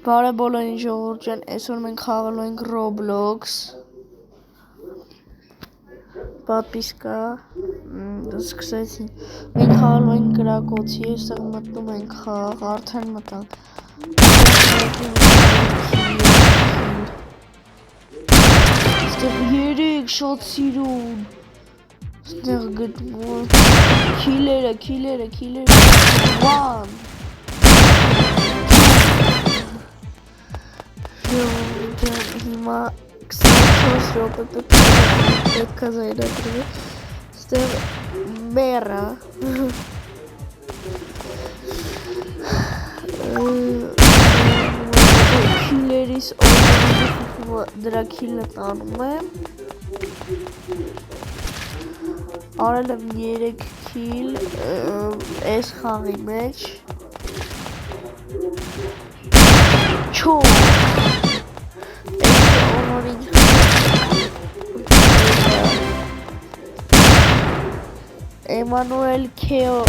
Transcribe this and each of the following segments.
Բարեբոլային ժողովուրդ ջան, այսօր մենք խաղալու ենք Roblox Պատպիսկա սկսեցին մենք խաղալու ենք գրակոցի, այստեղ մտնում ենք խաղ, արդեն մտանք այստեղ 3 շատ սիրուն այստեղ գտնում քիլերը 1 հիմա 24 րոպե պետք է զայրագրվի այստեղ մերը քիլերիս դրա քիլը տանում եմ արել եմ 3 քիլ այս խաղի մեջ Էմանուել Քեո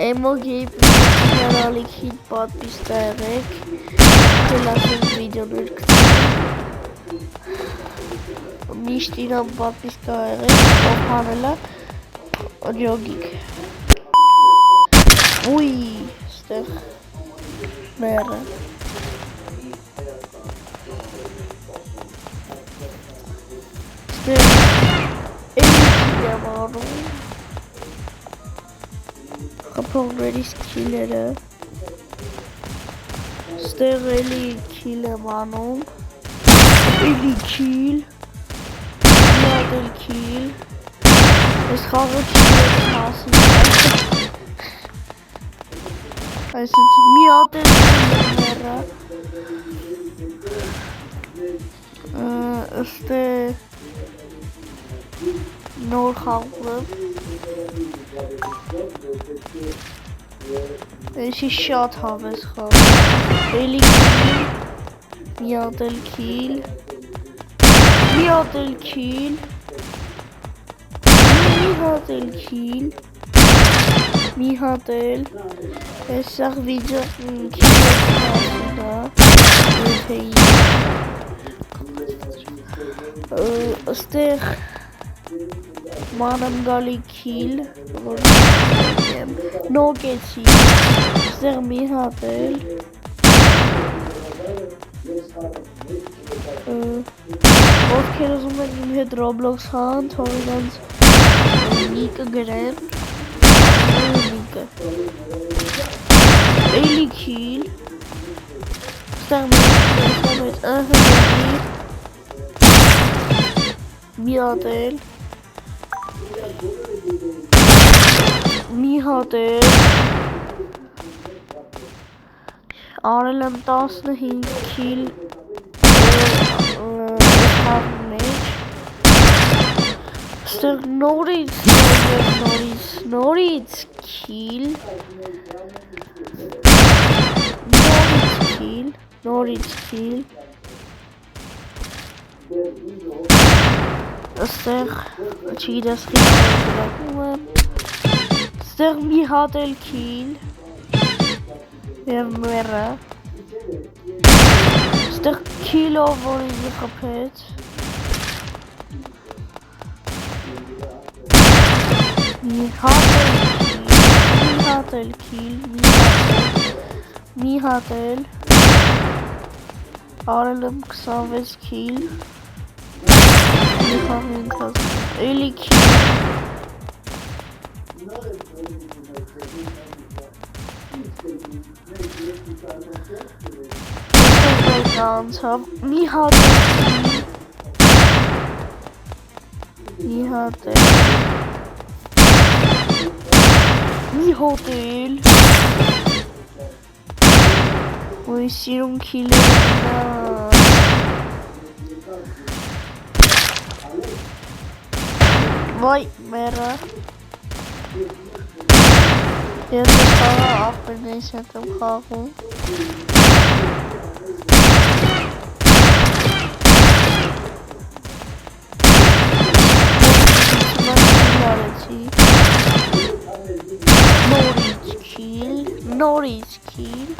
Էմոգեյ Նարալիքին պատպիսկա եղեք լասեն վիդեոներ կտին միշտ իրան պատպիսկա եղեք ով հանելա ջոգիկ ուй ստեղ մերը ստեղ Խփողներից քիլերը ստեղ էլի քիլ եմ անում էլի քիլ միատ էլ քիլ այս խաղը քիլերի մասին այսինքն միատ էլ քիլերը ստեղ նոր խաղում Էսի շատ հավես խաղ Էլի քիլ Միատ էլ քիլ Միատ էլ քիլ Միատ էլ քիլ Մի հատ էլ Այսեղ վիդեո Աստեղ Մանեմ գալի քիլ նոկեցի ստեղ մի հատ էլ ովքեր ուզում են իմ հետ Roblox խաղան թող իրանց նիկը գրեն նիկը էլի քիլ ստեղ մի հատ էլ մի հատ էլ արել եմ 15 քիլ ստեղ նորից քիլ նորից քիլ Աստեղ չգիտես խիլակում եմ Ստեղ մի հատ էլ քիլ և մերը Ստեղ քիլով որ ինձ խփեց Մի հատ էլ քիլ Մի հատ էլ Արել եմ 26 քիլ Էլի քիլ Մի հատ էլ Ոյ սիրուն քիլերը Վայ մերը Ես խաղը ապրնեիս հետ եմ խաղում Նորից քիլ kill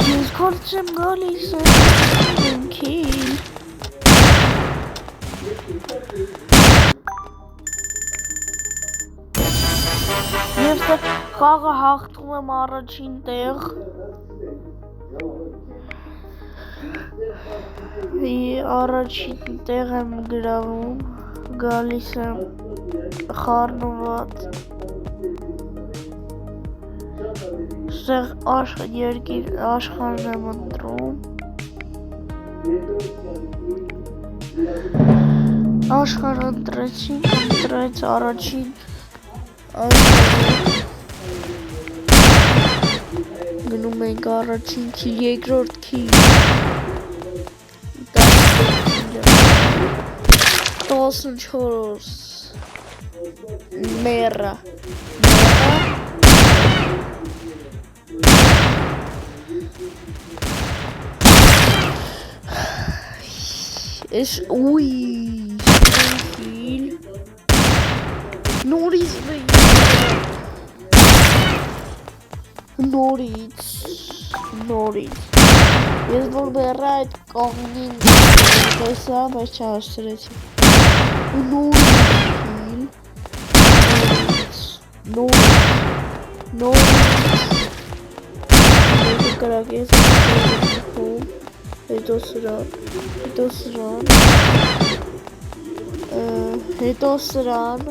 Ես քորձ եմ գալիս եմ kill Ես խաղը հաղթում եմ առաջին տեղ Առաջին տեղ եմ գրավում Գալիս եմ խառնված Ստեղ աշխարհն եմ ընտրում Աշխարհ ընտրեց առաջին Գնում ենք առաջին քիլ, երկրորդ քիլ 14 Մեռա Ես ուի քիլ Նորից Ես որ բեռա այդ կողմին տեսա, բայց չհասցրեցի Նորից կրակ ես հետո սրան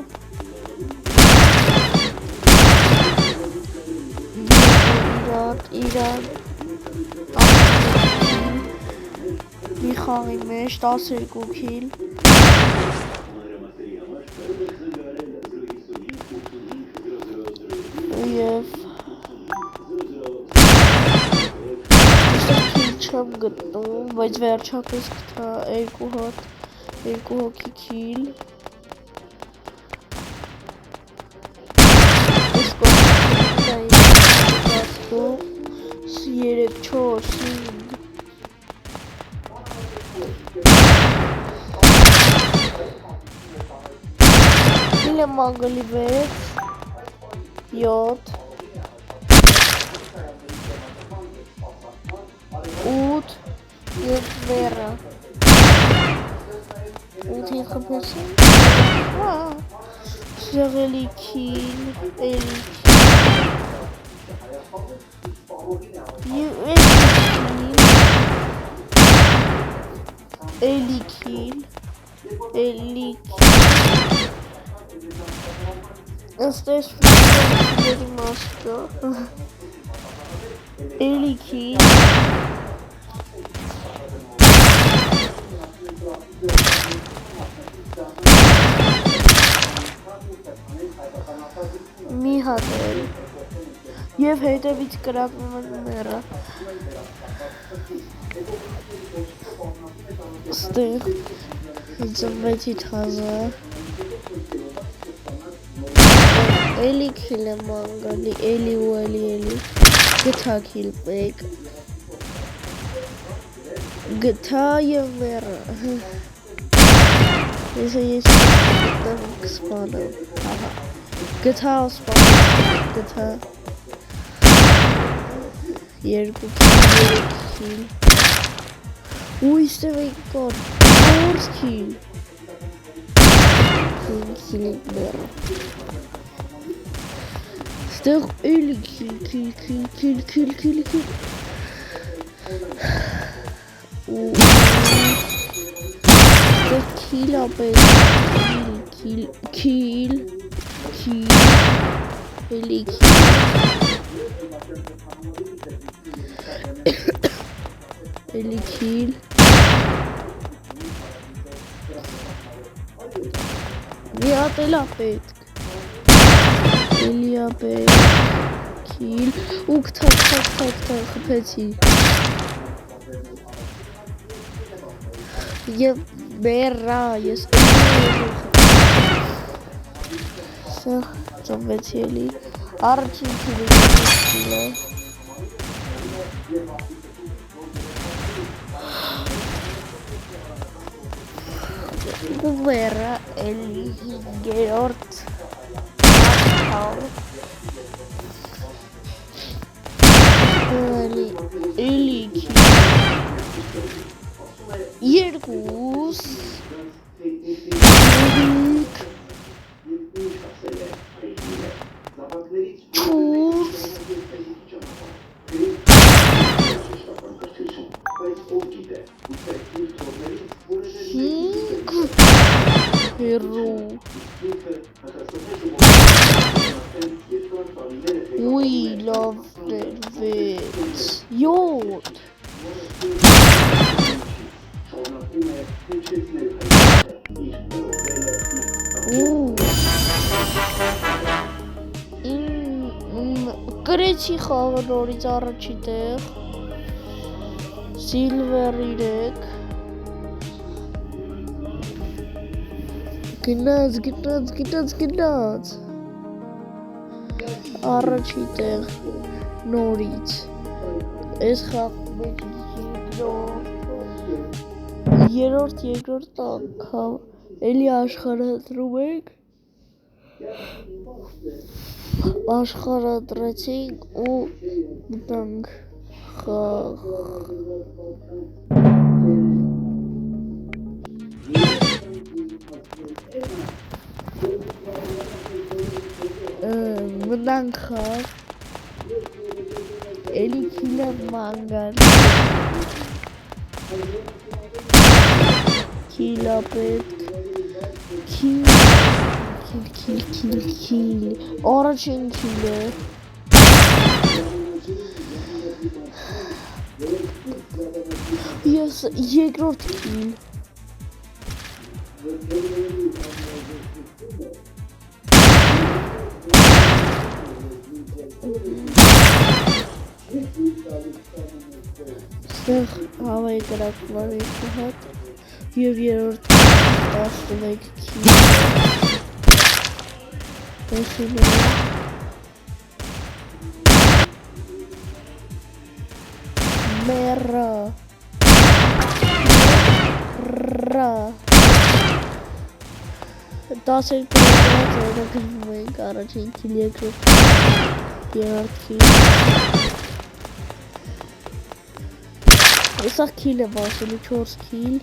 Իրան մի խաղի մեջ 12 քիլ Եվ չեմ գտնում, բայց վերջապես գտա երկու հոգի քիլ Ես կողմից 3, 4, 5 Քիլ եմ անգլի 6 7 8 Եվ մեռա 8-ին խփեցին Ստեղ էլի քիլ Էլի քիլ Աստեղ ֆիլմերի մասկա Էլի քիլ Մի հատ էլ Եվ հետևից կրակնում եմ մեռա Ստեղ ծնվեցի թազա Էլի քիլ եմ անգալի, էլի ու էլի Գթա քիլ պեկ Գթա և մեռա Ես գտամ կսպանեմ Գթա ու սպանեմ Գթա Երկու քիլ Ուй, ստեղ էի կար 4 քիլ Քիլի մեռա Ստեղ էլի քիլ Ստեղ քիլ ապել Քիլ Էլի քիլ Էլի քիլ Մի հատ էլ ապետք Էլի ապետք Քիլ ու կթակ խփեցի Եվ մեռա ես Սեղ ծնվեցի էլի Առաջին քիլը Գուվերա էլի հինգերորդ Ui, love David. Jod. Գրեցի խաղը նորից առաջի տեղ Silver 3 գնաց առաջի տեղ նորից այս խաղում եք երկրորդ անգամ էլի աշխարհադրում ենք աշխարհադրեցինք ու մտանք խաղ մտանք խաղ էլի քիլը մանգար քիլը պետք Kill. Origin killer. Yes, երկրորդ kill. Ստեղ հավայի կրակվար երկու հատ և երրորդ 11 kill. Mera. Das ist ein առաջին kill երկրորդ Եսա kill եմ ասել 4 kill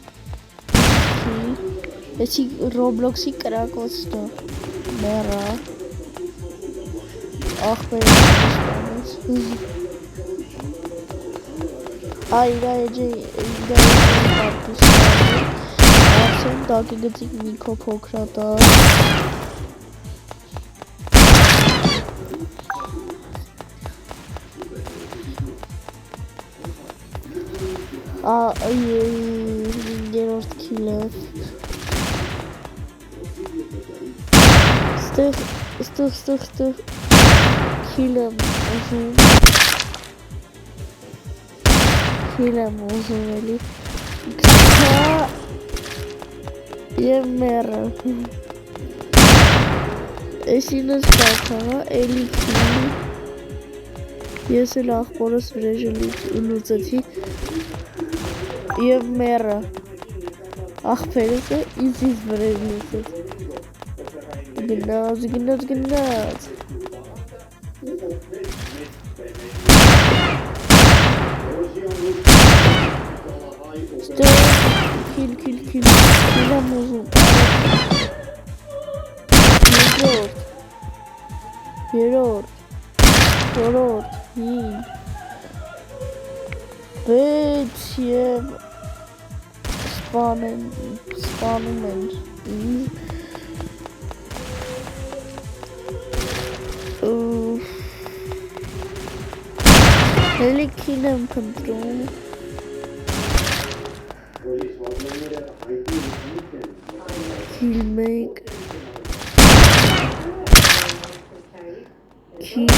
Եսի Roblox-ի կրակոցն է Mera Ախպեր Արդեն տակի գծիկ Նիկո փոքրատա երորդ քիլը Ստեղ քիլը ուզում էլի Եվ մերը Էսինս կակա էլի քիլ Ես էլ աղբորս վրեժը լուծեցի Եվ մերը Աղբերս է ինձ վրեժ լուծեց Գնաց Ստեղ Քիլ եմ ուզում Երորդ հին Վեց և սպանում են Հելի քիլ եմ փնտրում Kill make Kill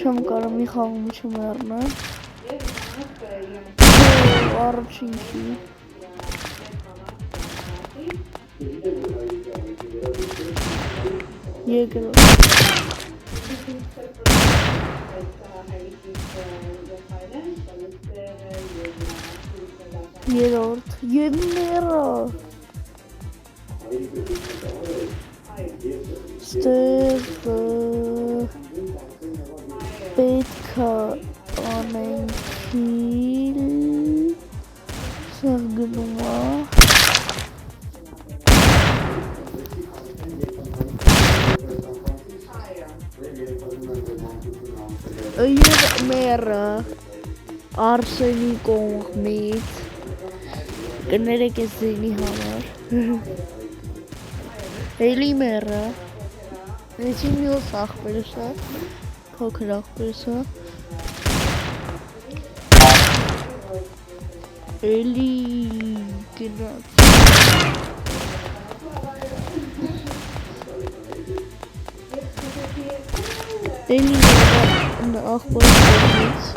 Չեմ կարամ մի խաղում չմեռնա Առաջին kill Երկրորդ Երորդ և մերը Ստեղ պետք է անենք քիլ Ստեղ գնում է Եվ մերը Արսենի կողմից կներեք ես ձենի համար էլի մերը էսի մյուս աղբերս է փոքր աղբերս է էլի գնաց էլի մերը աղբերս կողմից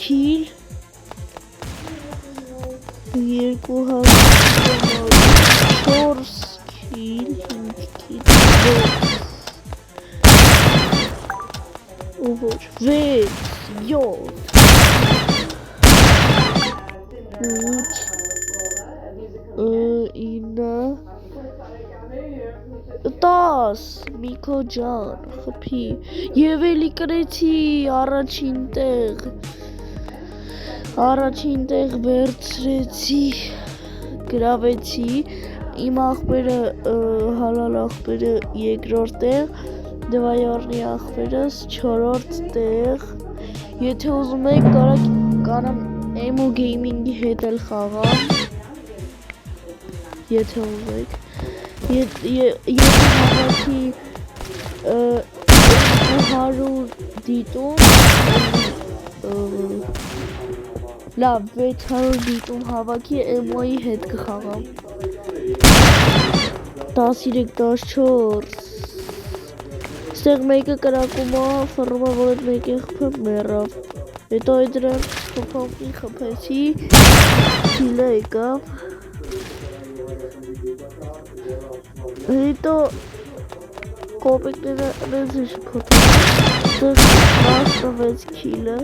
Kill 4 kill 6 10 Միկո ջան խփի եւ էլի կրեցի առաջին տեղ վերցրեցի գրավեցի իմ աղբերը հալալ աղբերը երկրորդ տեղ դվայարնի աղբերս 4-րդ տեղ եթե ուզում եք կարամ Emo Gaming-ի հետ էլ խաղամ եթե ուզում եք եթե հավաքի 100 դիտում լավ 600 դիտում հավաքի Emo-ի հետ կխաղամ 13-14 Ստեղ մեկը կրակում է ֆռում է որ այդ մեկը խփում մեռավ հետո այդ դրան խփողին խփեցի քիլը եկավ հետո կոպեկները նենց է շփոթում ստեղ 16 քիլը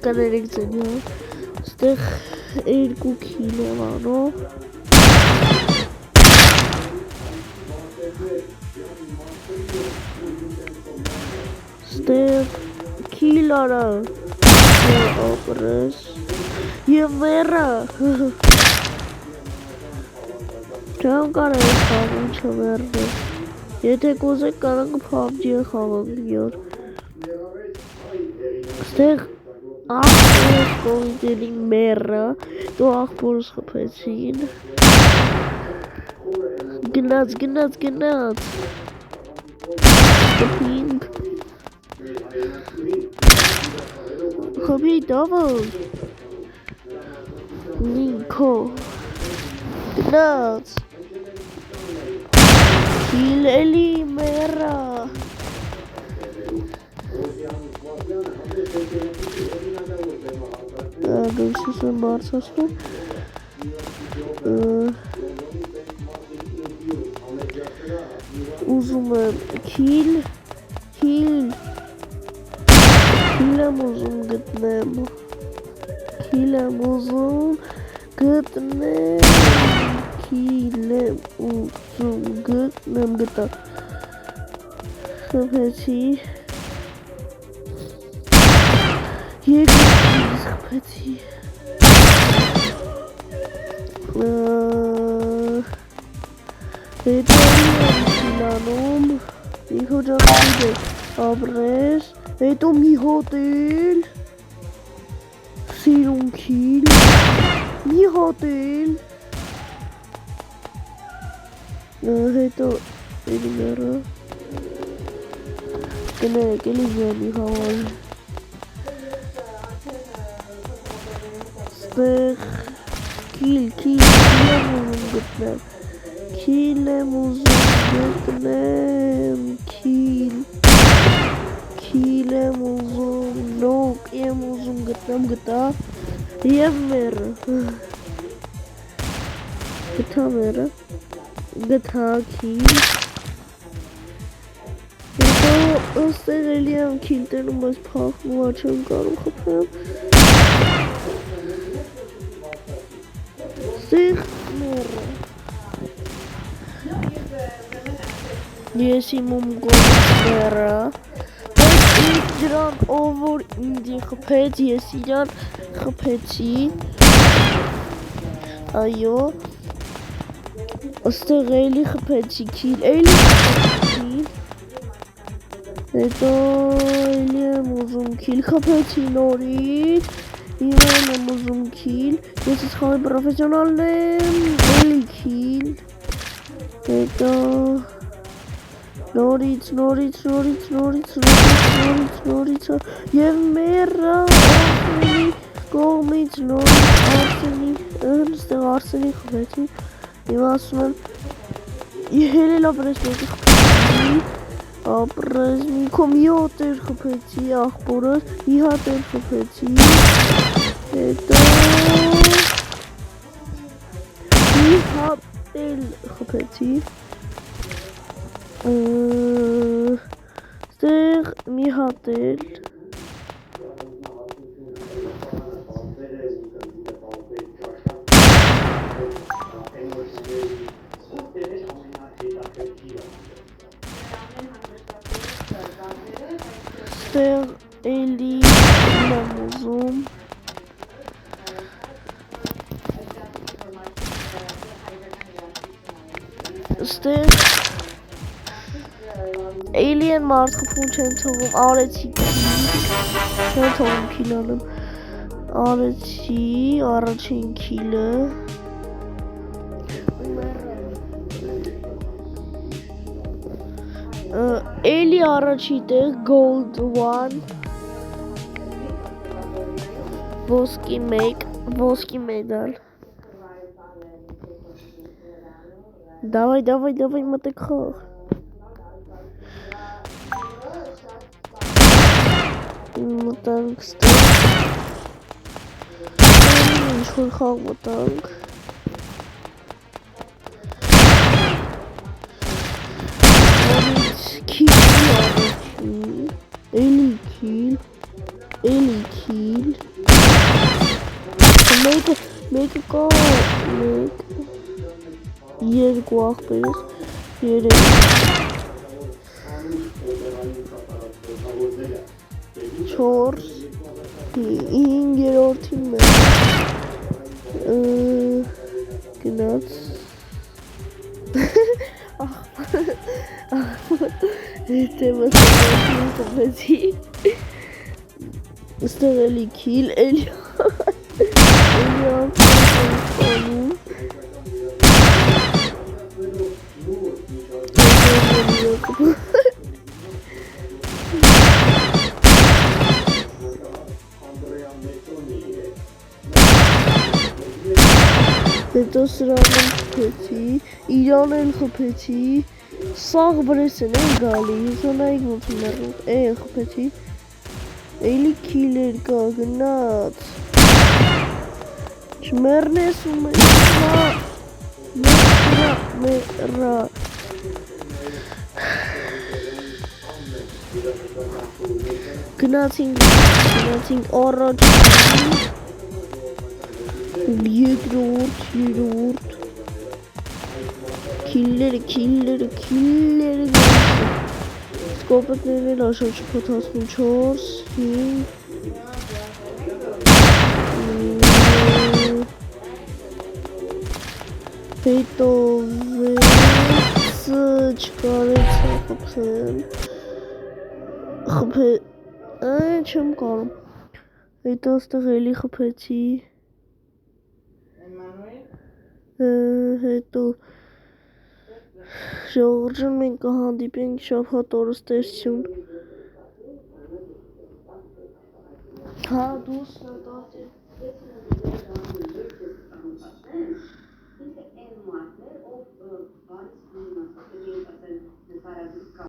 կներեք ձենի ստեղ 2 քիլ եմ անում ստեղ քիլ արա ապրես և մերը չեմ կարել խաղում չմերնես եթե կուզեք կարանք PUBG-ը խաղանք միոր ստեղ աղբորս կողիդելի մերը դու աղբորս խփեցին գնաց խփինք խփի դավոլ Նիկո գնաց քիլ էլի մերը Գլսուս եմ բարձասնում ուզում եմ քիլ եմ ուզում գտնեմ գտա խփեցի երկրորդ խփեցի հետո իլանում Նիկո ջան ապրես հետո մի հոտ էլ սիրուն քիլ մի հոտ էլ հետո էլի մերը կներեք էլի ձյանի համար ստեղ քիլ եմ ուզում գտնեմ քիլ եմ ուզում նոկ եմ ուզում գտնեմ գտա և մերը գտա մերը գտա քիլ հետո ստեղ էլի եմ քիլ տենում բայց փախնում չեմ կարում խփեմ ստեղ մերը ես իմ գոմից մերը բայց դրան ով որ ինձ խփեց ես իրան խփեցի Այո։ Աստեղ էլի խփեցի քիլ, էլի խփեցի։ Հետո էլի եմ ուզում քիլ խփեցի նորից։ Իրան եմ ուզում քիլ։ Ես ես խաղի պրոֆեսիոնալն եմ, էլի քիլ։ Հետո նորից և մերա Արսենի կողմից նորից ստեղ Արսենի խփեցի և ասում եմ հելել ապրես մեկի խփեցի ապրես մի քոմ 7 էր խփեցի աղբորս մի հատ էր խփեցի հետո մի հատ էլ խփեցի ստեղ մի հատ էլ ստեղ էլի եմ ուզում ստեղ էլի են մարդ խփում չեն թողում արեցի չեն թողում քիլ անեմ արեցի առաջին քիլը էլի առաջի տեղ gold 1 ոսկի մեդալ Давай մտեք խաղ մտանք ստեղ ինչ-որ խաղ մտանք քիլ էլի քիլ մեկը կա երկու աղբերս երեք 4 5-րդին մեր գնաց հետևս խփեցի ստեղ էլի քիլ էլի հետո սրան եմ խփեցի, իրան էլ խփեցի, սաղ բրեսեն են գալի, հուսանայիք ոնց մեռնող, խփեցի, էլի քիլեր կա, գնաց, չմեռնես ու մեռա, գնացինք առաջ, երկրորդ քիլլերը սկոպետներն էլ աշար չփոթացնում 4 5 հետո 6 չկարեցա խփել չեմ կարում հետո ստեղ էլի խփեցի հետո ժողովուրդ մենք կհանդիպենք շաբաթ օրը ստեսություն հա դուս